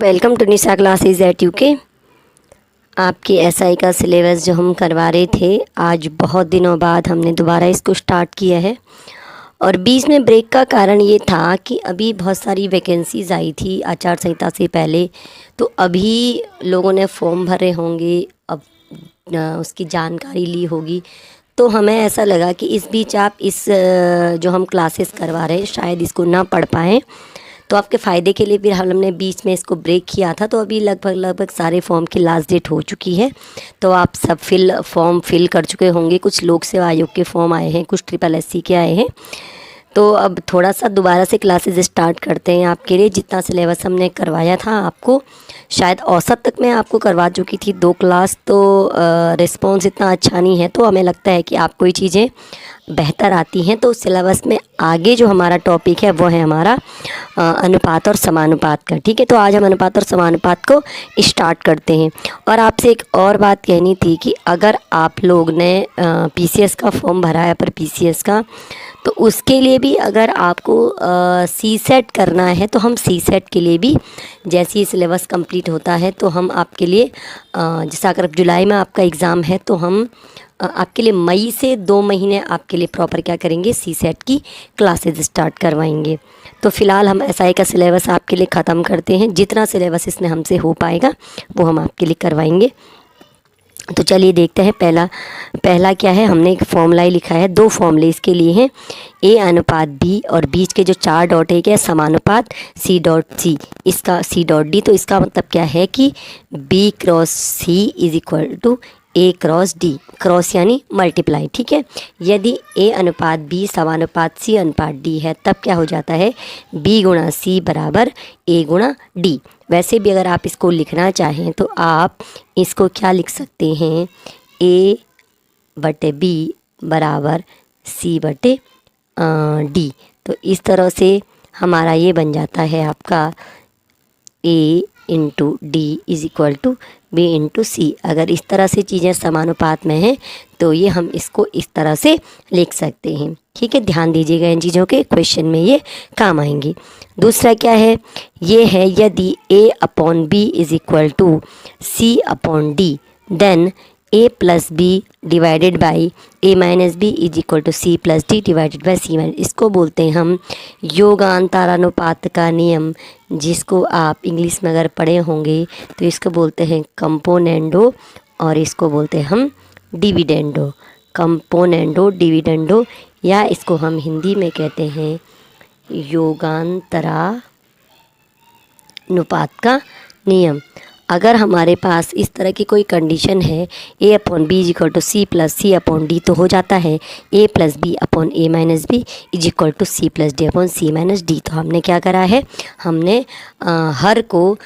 Welcome to Nisha classes at UK. आपके SI का syllabus जो हम करवा रहे थे, आज बहुत दिनों बाद हमने दोबारा इसको स्टार्ट किया है। और बीच में ब्रेक का कारण ये था कि अभी बहुत सारी वैकेंसीज़ आई थी आचार संहिता से पहले, तो अभी लोगों ने फॉर्म भरे होंगे, अब उसकी जानकारी ली होगी। तो हमें ऐसा लगा कि इस बीच आप इस जो हम क्लासेस करवा रहे हैं शायद इसको ना पढ़ पाएँ, तो आपके फ़ायदे के लिए फिर हमने बीच में इसको ब्रेक किया था। तो अभी लगभग सारे फॉर्म की लास्ट डेट हो चुकी है, तो आप सब फॉर्म फिल कर चुके होंगे। कुछ लोक सेवा आयोग के फॉर्म आए हैं, कुछ SSSC के आए हैं। तो अब थोड़ा सा दोबारा से क्लासेस स्टार्ट करते हैं आपके लिए। जितना सिलेबस हमने करवाया था आपको, शायद औसत तक मैं आपको करवा चुकी थी 2 क्लास, तो रिस्पॉन्स इतना अच्छा नहीं है। तो हमें लगता है कि आपको ये चीज़ें बेहतर आती हैं। तो सिलेबस में आगे जो हमारा टॉपिक है वो है हमारा अनुपात और समानुपात का। ठीक है, तो आज हम अनुपात और समानुपात को स्टार्ट करते हैं। और आपसे एक और बात कहनी थी कि अगर आप लोग ने PCS का फॉर्म भरा है, पर PCS का, तो उसके लिए भी अगर आपको CSET करना है तो हम CSET के लिए भी जैसे ही सिलेबस कंप्लीट होता है तो हम आपके लिए जैसा अगर जुलाई में आपका एग्ज़ाम है तो हम आपके लिए मई से 2 महीने आपके लिए प्रॉपर क्या करेंगे, CSET की क्लासेस स्टार्ट करवाएंगे। तो फ़िलहाल हम SI का सिलेबस आपके लिए ख़त्म करते हैं। जितना सिलेबस इसमें हमसे हो पाएगा वो हम आपके लिए करवाएंगे। तो चलिए देखते हैं। पहला क्या है, हमने एक फॉर्मूला लिखा है, 2 फॉर्मूले इसके लिए हैं, A अनुपात B, और बीच के जो 4 डॉट है क्या, समानुपात C डॉट C, इसका C डॉट D। तो इसका मतलब क्या है कि B cross C is equal to A cross D, cross यानी मल्टीप्लाई। ठीक है, यदि A अनुपात B समानुपात C अनुपात D है, तब क्या हो जाता है, B गुणा C बराबर A गुणा D। वैसे भी अगर आप इसको लिखना चाहें तो आप इसको क्या लिख सकते हैं, A बटे B बराबर C बटे D। तो इस तरह से हमारा ये बन जाता है आपका A into D is equal to B into C। अगर इस तरह से चीज़ें समानुपात में हैं तो ये हम इसको इस तरह से लिख सकते हैं। ठीक है, ध्यान दीजिएगा, इन चीज़ों के क्वेश्चन में ये काम आएंगी। दूसरा क्या है, ये है यदि A upon B is equal to C upon D, then A plus B divided by A minus B is equal to C plus D divided by C minus. इसको बोलते हैं हम योगांतरानुपात का नियम, जिसको आप इंग्लिश में अगर पढ़े होंगे तो इसको बोलते हैं कंपोनेंडो, और इसको बोलते हैं हम डिविडेंडो। कंपोनेंडो डिविडेंडो, या इसको हम हिंदी में कहते हैं योगांतरानुपात का नियम। अगर हमारे पास इस तरह की कोई कंडीशन है, A upon B is equal to C plus C upon D, तो हो जाता है A plus B upon A minus B is equal to C plus D upon C minus D। तो हमने क्या करा है, हमने हर को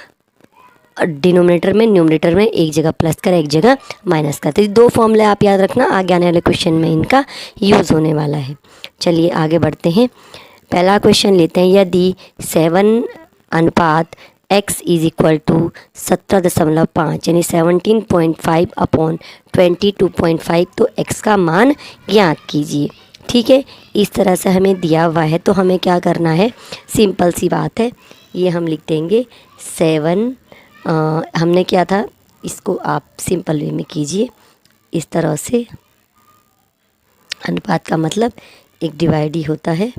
डिनोमिनेटर में न्यूमरेटर में एक जगह प्लस करा, एक जगह माइनस का। तो ये 2 फॉर्मूले आप याद रखना, आगे आने वाले क्वेश्चन में इनका यूज़ होने वाला है। चलिए आगे बढ़ते हैं। पहला क्वेश्चन लेते हैं, यदि 7 अनुपात x इज इक्वल टू 17.5 यानी 17.5 अपॉन 22.5, तो x का मान ज्ञात कीजिए। ठीक है, इस तरह से हमें दिया हुआ है, तो हमें क्या करना है, सिंपल सी बात है, ये हम लिख देंगे 7 हमने क्या था, इसको आप सिंपल वे में कीजिए इस तरह से। अनुपात का मतलब एक डिवाइड ही होता है।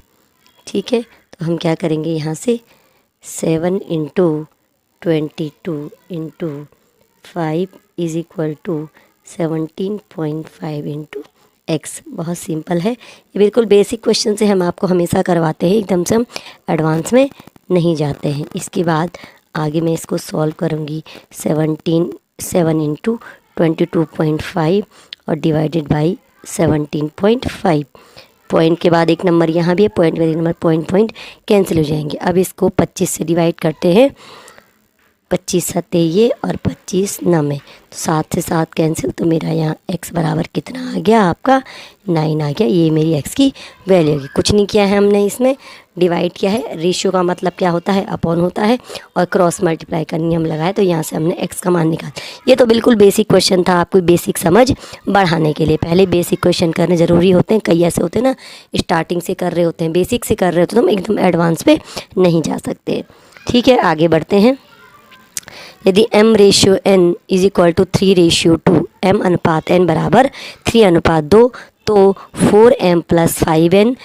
ठीक है, तो हम क्या करेंगे, यहाँ से 7 into 22 into 5 is equal to 17.5 into x. बहुत सिंपल है, ये बिल्कुल बेसिक क्वेश्चन से हम आपको हमेशा करवाते हैं, एकदम से हम एडवांस में नहीं जाते हैं। इसके बाद आगे मैं इसको सॉल्व करूँगी, 7 इंटू 22.5 और डिवाइडेड बाई 17.5। पॉइंट के बाद एक नंबर यहाँ भी है, पॉइंट के बाद एक नंबर, पॉइंट कैंसिल हो जाएंगे। अब इसको 25 से डिवाइड करते हैं, 25 सत्ते ये और 25 9 तो 7 से 7 कैंसिल, तो मेरा यहाँ x बराबर कितना आ गया, आपका 9 आ गया। ये मेरी x की वैल्यू होगी। कुछ नहीं किया है हमने, इसमें डिवाइड किया है। रेशियो का मतलब क्या होता है, अपॉन होता है, और क्रॉस मल्टीप्लाई का नियम लगाया, तो यहाँ से हमने x का मान निकाला। ये तो बिल्कुल बेसिक क्वेश्चन था, आपको बेसिक समझ बढ़ाने के लिए पहले बेसिक क्वेश्चन करने ज़रूरी होते हैं। कई ऐसे होते हैं ना, स्टार्टिंग से कर रहे होते हैं, बेसिक से कर रहे होते हैं, तो हम एकदम एडवांस पे नहीं जा सकते। ठीक है, आगे बढ़ते हैं। यदि m/n is equal to 3/2, m/n बराबर 3/2, तो 4m + 5n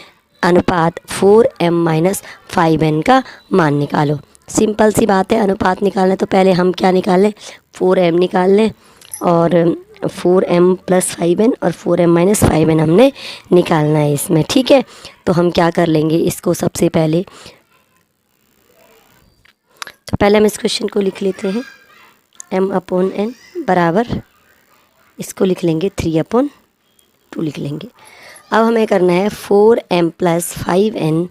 अनुपात 4m - 5n का मान निकालो। सिंपल सी बात है, अनुपात निकालना तो पहले हम क्या निकाल लें, 4m निकाल लें, और 4m + 5n और 4m - 5n हमने निकालना है इसमें। ठीक है, तो हम क्या कर लेंगे इसको, सबसे पहले तो पहले हम इस क्वेश्चन को लिख लेते हैं, m/n बराबर, इसको लिख लेंगे 3/2 लिख लेंगे। अब हमें करना है 4m + 5n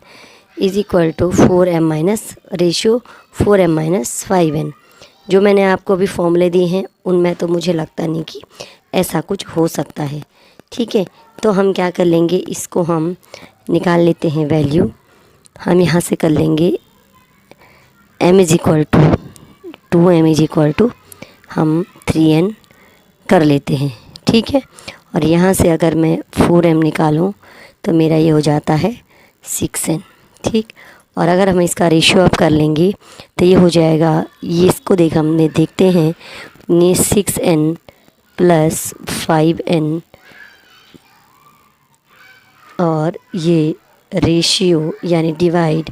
is equal to 4m ratio 4m - 5n। जो मैंने आपको अभी फॉर्मूले दिए हैं उनमें तो मुझे लगता नहीं कि ऐसा कुछ हो सकता है। ठीक है, तो हम क्या कर लेंगे, इसको हम निकाल लेते हैं वैल्यू। हम यहाँ से कर लेंगे m is equal to 2m is equal to हम 3n कर लेते हैं। ठीक है, और यहाँ से अगर मैं 4m निकालूँ तो मेरा ये हो जाता है 6n। ठीक, और अगर हम इसका रेशियो अप कर लेंगे तो ये हो जाएगा, ये इसको हमने देखते हैं, ये 6n + 5n और ये रेशियो यानी डिवाइड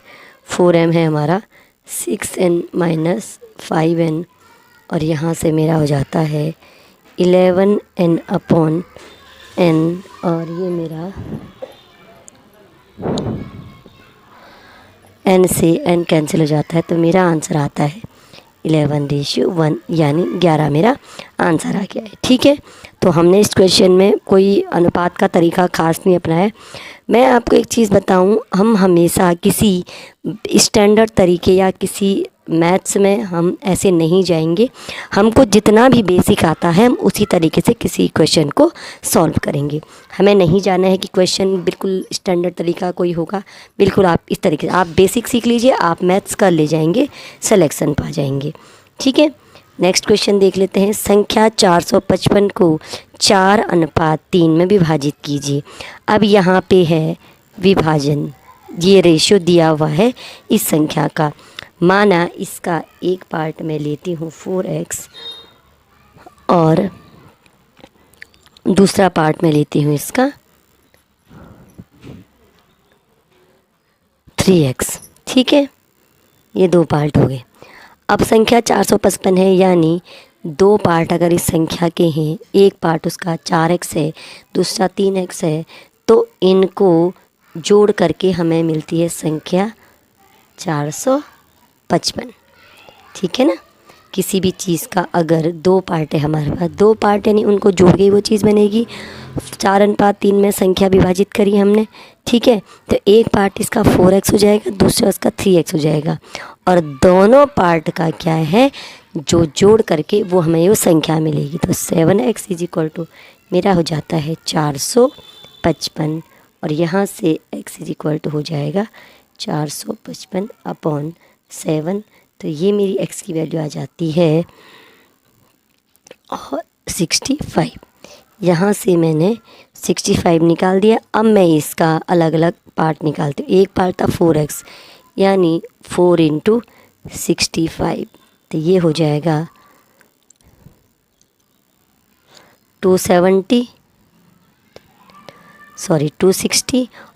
4m है हमारा, 6n - 5n, और यहाँ से मेरा हो जाता है 11n/n, और ये मेरा n से n कैंसिल हो जाता है, तो मेरा आंसर आता है 11/1, यानी 11 मेरा आंसर आ गया है। ठीक है, तो हमने इस क्वेश्चन में कोई अनुपात का तरीका ख़ास नहीं अपनाया। मैं आपको एक चीज़ बताऊं, हम हमेशा किसी स्टैंडर्ड तरीके या किसी मैथ्स में हम ऐसे नहीं जाएंगे। हमको जितना भी बेसिक आता है हम उसी तरीके से किसी क्वेश्चन को सॉल्व करेंगे। हमें नहीं जाना है कि क्वेश्चन बिल्कुल स्टैंडर्ड तरीका कोई होगा, बिल्कुल आप इस तरीके से आप बेसिक सीख लीजिए, आप मैथ्स कर ले जाएंगे, सिलेक्शन पा जाएंगे। ठीक है, नेक्स्ट क्वेश्चन देख लेते हैं। संख्या 455 को 4/3 में विभाजित कीजिए। अब यहाँ पे है विभाजन, ये रेशियो दिया हुआ है इस संख्या का। माना इसका एक पार्ट मैं लेती हूँ 4x और दूसरा पार्ट मैं लेती हूँ इसका 3x। ठीक है, ये दो पार्ट हो गए। अब संख्या 455 है, यानी दो पार्ट अगर इस संख्या के हैं, एक पार्ट उसका 4x है, दूसरा 3x है, तो इनको जोड़ करके हमें मिलती है संख्या 455। ठीक है ना, किसी भी चीज़ का अगर दो पार्ट है हमारे पास, दो पार्ट यानी उनको जोड़ के वो चीज़ बनेगी। 4/3 में संख्या विभाजित करी हमने। ठीक है, तो एक पार्ट इसका 4x हो जाएगा, दूसरा उसका 3x हो जाएगा, और दोनों पार्ट का क्या है जो जोड़ करके वो हमें वो संख्या मिलेगी। तो 7x इज इक्वल टू मेरा हो जाता है 455, और यहाँ से x इज इक्वल टू हो जाएगा 455/7। तो ये मेरी x की वैल्यू आ जाती है और 65। यहाँ से मैंने 65 निकाल दिया। अब मैं इसका अलग अलग पार्ट निकालती हूँ। एक पार्ट था 4x, यानी 4 × 65, तो ये हो जाएगा 260,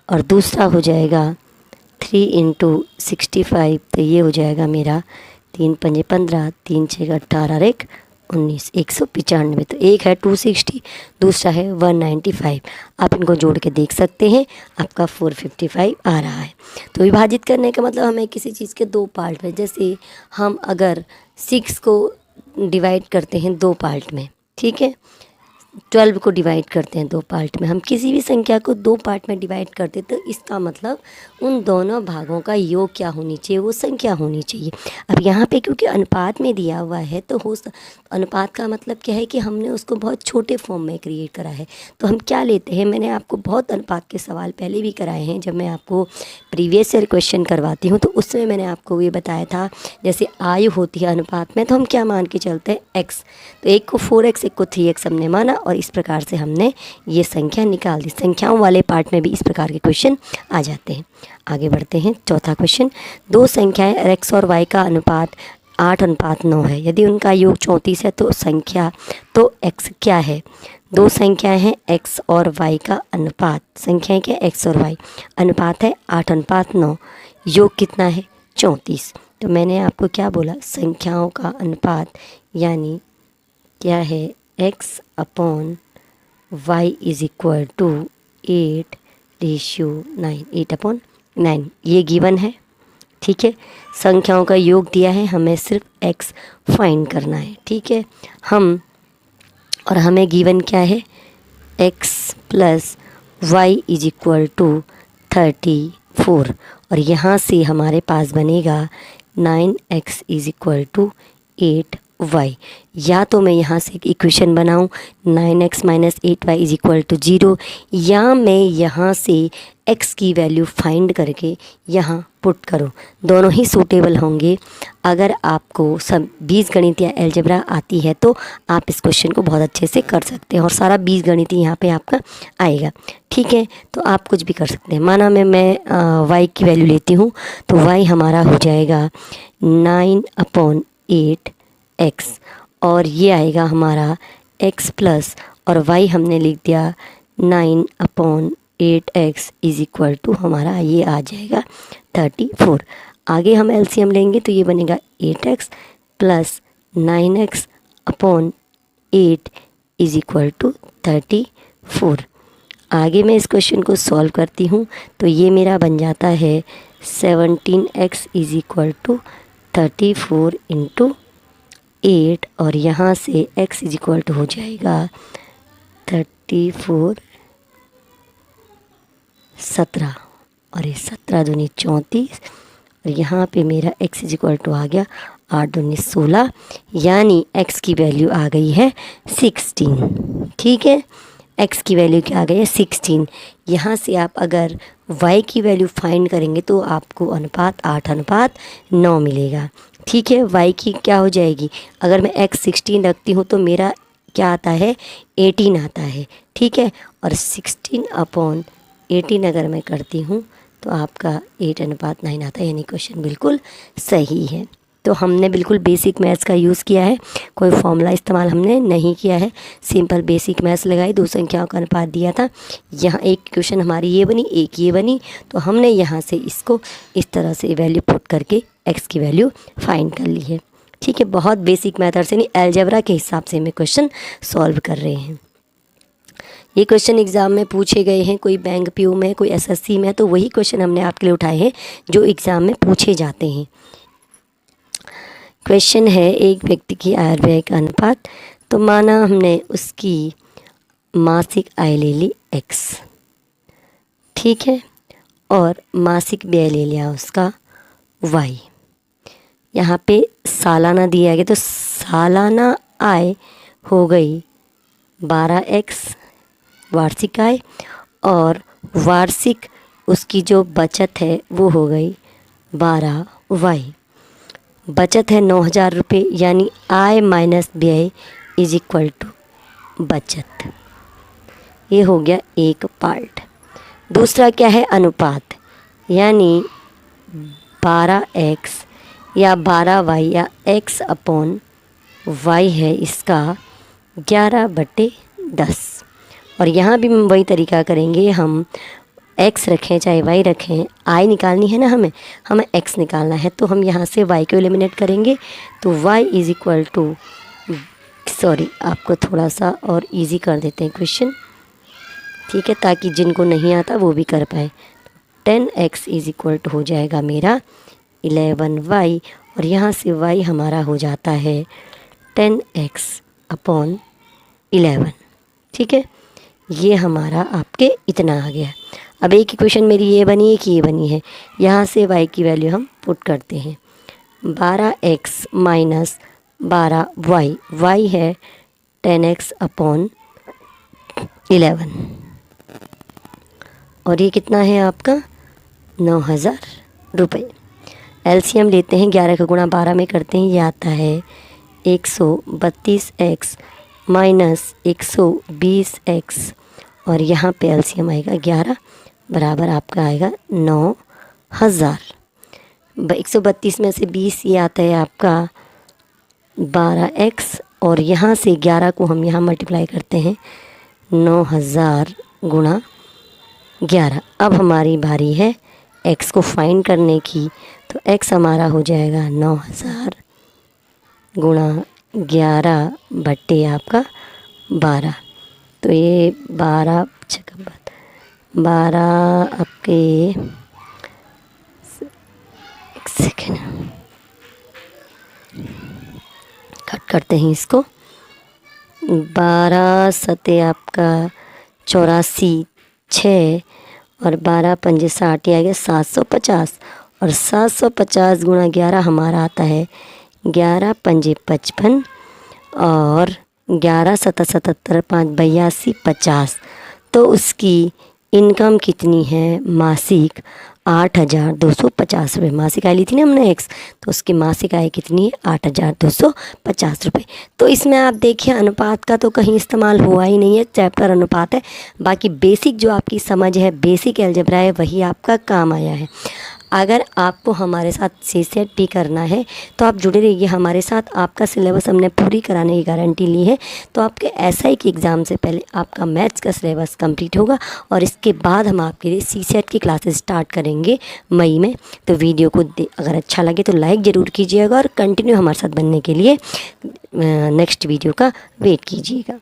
और दूसरा हो जाएगा 3 × 65, तो ये हो जाएगा मेरा 3 × 5 = 15, 3 × 6 = 18 और 1 19, 195। तो एक है 260, दूसरा है 195। आप इनको जोड़ के देख सकते हैं, आपका 455 आ रहा है। तो विभाजित करने का मतलब हमें किसी चीज़ के दो पार्ट में, जैसे हम अगर 6 को डिवाइड करते हैं दो पार्ट में, ठीक है, 12 को डिवाइड करते हैं दो पार्ट में, हम किसी भी संख्या को दो पार्ट में डिवाइड करते तो इसका मतलब उन दोनों भागों का योग क्या होनी चाहिए, वो संख्या होनी चाहिए। अब यहाँ पे क्योंकि अनुपात में दिया हुआ है तो अनुपात का मतलब क्या है कि हमने उसको बहुत छोटे फॉर्म में क्रिएट करा है। तो हम क्या लेते हैं, मैंने आपको बहुत अनुपात के सवाल पहले भी कराए हैं, जब मैं आपको प्रीवियस ईयर क्वेश्चन करवाती हूँ तो उसमें मैंने आपको ये बताया था, जैसे आयु होती है अनुपात में तो हम क्या मान के चलते हैं, x। तो एक को 4x एक को 3x हमने माना, और इस प्रकार से हमने ये संख्या निकाल दी। संख्याओं वाले पार्ट में भी इस प्रकार के क्वेश्चन आ जाते हैं। आगे बढ़ते हैं, चौथा क्वेश्चन। दो संख्याएं x और y का अनुपात 8:9 है। यदि उनका योग 34 है तो संख्या तो x क्या है? दो संख्याएं हैं x और y का अनुपात। संख्याएं क्या? x और y, अनुपात है 8:9, योग कितना है? 34। तो मैंने आपको क्या बोला? संख्याओं का अनुपात यानी क्या है? x upon y is equal to 8:9, 8/9 ये गिवन है। ठीक है, संख्याओं का योग दिया है, हमें सिर्फ x फाइंड करना है। ठीक है, हमें गिवन क्या है? x plus y is equal to 34 और यहाँ से हमारे पास बनेगा 9x is equal to 8y। या तो मैं यहाँ से एक इक्वेशन बनाऊँ 9x minus 8y is equal to 0, या मैं यहाँ से x की वैल्यू फाइंड करके यहाँ पुट करूँ। दोनों ही सूटेबल होंगे। अगर आपको सब बीजगणित या अलजेब्रा आती है तो आप इस क्वेश्चन को बहुत अच्छे से कर सकते हैं और सारा बीजगणित यहाँ पे आपका आएगा। ठीक है, तो आप कुछ भी कर सकते हैं। माना मैं y की वैल्यू लेती हूँ तो y हमारा हो जाएगा 9/8x और ये आएगा हमारा x प्लस और y हमने लिख दिया 9/8x इज इक्वल टू हमारा ये आ जाएगा 34। आगे हम एलसीएम लेंगे तो ये बनेगा 8x plus 9x upon 8 is equal to 34। आगे मैं इस क्वेश्चन को सॉल्व करती हूँ तो ये मेरा बन जाता है 17x is equal to 34 into 8 और यहाँ से x इज इक्वल टू हो जाएगा 34 17 और ये 17 दूनी 34 और यहाँ पे मेरा x इज इक्वल टू आ गया 8 दूनी 16, यानी x की वैल्यू आ गई है 16। ठीक है, x की वैल्यू क्या आ गई है? 16। यहाँ से आप अगर y की वैल्यू फाइंड करेंगे तो आपको अनुपात 8:9 मिलेगा। ठीक है, y की क्या हो जाएगी? अगर मैं x 16 रखती हूँ तो मेरा क्या आता है? 18 आता है। ठीक है, और 16/18 अगर मैं करती हूँ तो आपका 8:9 आता है, यानी क्वेश्चन बिल्कुल सही है। तो हमने बिल्कुल बेसिक मैथ्स का यूज़ किया है, कोई फॉर्मूला इस्तेमाल हमने नहीं किया है। सिंपल बेसिक मैथ्स लगाई, दो संख्याओं का अनुपात दिया था। यहाँ एक क्वेश्चन हमारी ये बनी, एक ये बनी, तो हमने यहाँ से इसको इस तरह से वैल्यू पुट करके x की वैल्यू फाइंड कर ली है। ठीक है, बहुत बेसिक मैथड से नहीं, अलजेब्रा के हिसाब से हमें क्वेश्चन सॉल्व कर रहे हैं। ये क्वेश्चन एग्ज़ाम में पूछे गए हैं, कोई बैंक पीयू में, कोई एसएससी में, तो वही क्वेश्चन हमने आपके लिए उठाए हैं जो एग्ज़ाम में पूछे जाते हैं। क्वेश्चन है एक व्यक्ति की आय का अनुपात। तो माना हमने उसकी मासिक आय ले ली x, ठीक है, और मासिक व्यय ले लिया उसका y। यहाँ पे सालाना दिया गया तो सालाना आय हो गई 12x वार्षिक आय और वार्षिक उसकी जो बचत है वो हो गई 12y। बचत है 9,000 रुपये, यानी आय माइनस व्यय इज इक्वल टू बचत। ये हो गया एक पार्ट। दूसरा क्या है? अनुपात, यानी 12x या 12y या x अपॉन y है इसका 11/10। और यहाँ भी हम वही तरीका करेंगे, हम x रखें चाहे y रखें, i निकालनी है ना, हमें x निकालना है, तो हम यहाँ से y को एलिमिनेट करेंगे तो y is equal to, sorry आपको थोड़ा सा और इजी कर देते हैं क्वेश्चन, ठीक है, ताकि जिनको नहीं आता वो भी कर पाए। 10x इज इक्वल टू हो जाएगा मेरा 11y और यहाँ से y हमारा हो जाता है 10x अपॉन 11। ठीक है, ये हमारा आपके इतना आ गया। अब एक इक्वेशन मेरी ये बनी, एक ये बनी है, यहाँ से y की वैल्यू हम पुट करते हैं 12x माइनस 12y, y है 10x अपॉन 11 और ये कितना है आपका 9,000 रुपये। एलसीएम लेते हैं, 11 का गुणा 12 में करते हैं, ये आता है 132x माइनस 120x और यहाँ पे एलसीएम आएगा 11 बराबर आपका आएगा 9,000। 132 में से 20 ये आता है आपका 12x और यहाँ से 11 को हम यहाँ मल्टीप्लाई करते हैं 9000 गुणा 11। अब हमारी बारी है x को फाइंड करने की, तो x हमारा हो जाएगा 9000 गुणा 11 बट्टे आपका 12। तो ये 12 आपके, एक सेकेंड कट करते हैं इसको। 12 सते आपका 84, 6 और 12 पंजे 60, आ गया 750। और 750 गुणा 11 हमारा आता है 11 पंजे 55 और 11 सता 77, 5 82, 50। तो उसकी इनकम कितनी है मासिक? 8,250 रुपये। मासिक आय ली थी ना हमने एक्स, तो उसकी मासिक आय कितनी है? 8,250 रुपये। तो इसमें आप देखिए अनुपात का तो कहीं इस्तेमाल हुआ ही नहीं है, चैप्टर अनुपात है। बाकी बेसिक जो आपकी समझ है, बेसिक अलजेब्रा है, वही आपका काम आया है। अगर आपको हमारे साथ CSET करना है तो आप जुड़े रहिए हमारे साथ। आपका सिलेबस हमने पूरी कराने की गारंटी ली है। तो आपके SI के एग्ज़ाम से पहले आपका मैथ्स का सिलेबस कंप्लीट होगा और इसके बाद हम आपके लिए CSET की क्लासेस स्टार्ट करेंगे मई में। तो वीडियो को अगर अच्छा लगे तो लाइक ज़रूर कीजिएगा और कंटिन्यू हमारे साथ बनने के लिए नेक्स्ट वीडियो का वेट कीजिएगा।